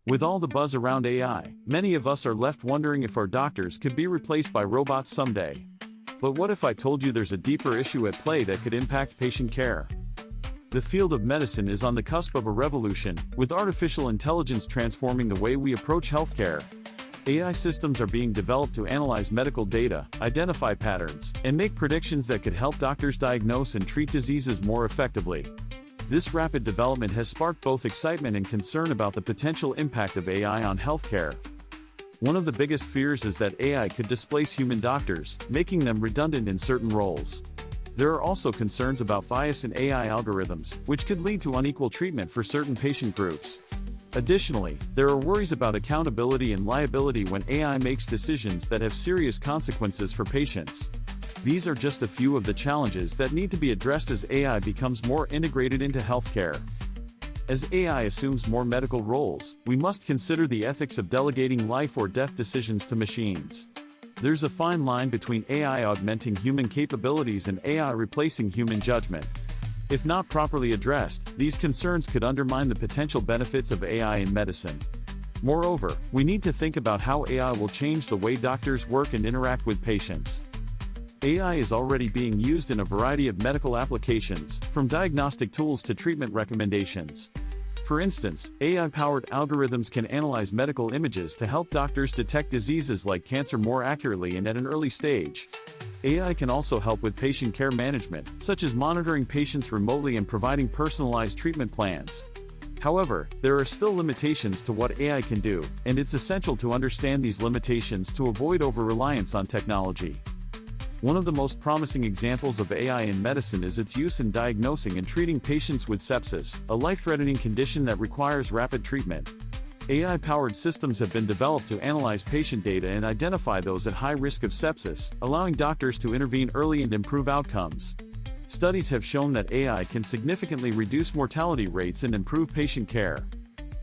With all the buzz around AI, many of us are left wondering if our doctors could be replaced by robots someday. But what if I told you there's a deeper issue at play that could impact patient care? The field of medicine is on the cusp of a revolution, with artificial intelligence transforming the way we approach healthcare. AI systems are being developed to analyze medical data, identify patterns, and make predictions that could help doctors diagnose and treat diseases more effectively. This rapid development has sparked both excitement and concern about the potential impact of AI on healthcare. One of the biggest fears is that AI could displace human doctors, making them redundant in certain roles. There are also concerns about bias in AI algorithms, which could lead to unequal treatment for certain patient groups. Additionally, there are worries about accountability and liability when AI makes decisions that have serious consequences for patients. These are just a few of the challenges that need to be addressed as AI becomes more integrated into healthcare. As AI assumes more medical roles, we must consider the ethics of delegating life or death decisions to machines. There's a fine line between AI augmenting human capabilities and AI replacing human judgment. If not properly addressed, these concerns could undermine the potential benefits of AI in medicine. Moreover, we need to think about how AI will change the way doctors work and interact with patients. AI is already being used in a variety of medical applications, from diagnostic tools to treatment recommendations. For instance, AI-powered algorithms can analyze medical images to help doctors detect diseases like cancer more accurately and at an early stage. AI can also help with patient care management, such as monitoring patients remotely and providing personalized treatment plans. However, there are still limitations to what AI can do, and it's essential to understand these limitations to avoid over-reliance on technology. One of the most promising examples of AI in medicine is its use in diagnosing and treating patients with sepsis, a life-threatening condition that requires rapid treatment. AI-powered systems have been developed to analyze patient data and identify those at high risk of sepsis, allowing doctors to intervene early and improve outcomes. Studies have shown that AI can significantly reduce mortality rates and improve patient care.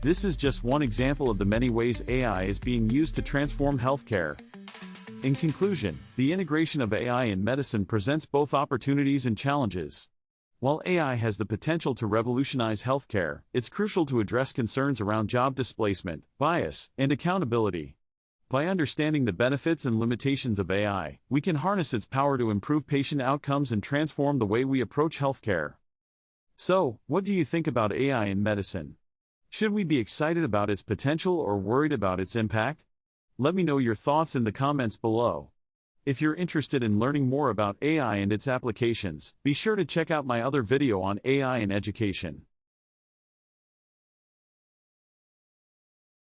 This is just one example of the many ways AI is being used to transform healthcare. In conclusion, the integration of AI in medicine presents both opportunities and challenges. While AI has the potential to revolutionize healthcare, it's crucial to address concerns around job displacement, bias, and accountability. By understanding the benefits and limitations of AI, we can harness its power to improve patient outcomes and transform the way we approach healthcare. So, what do you think about AI in medicine? Should we be excited about its potential or worried about its impact? Let me know your thoughts in the comments below. If you're interested in learning more about AI and its applications, be sure to check out my other video on AI in education.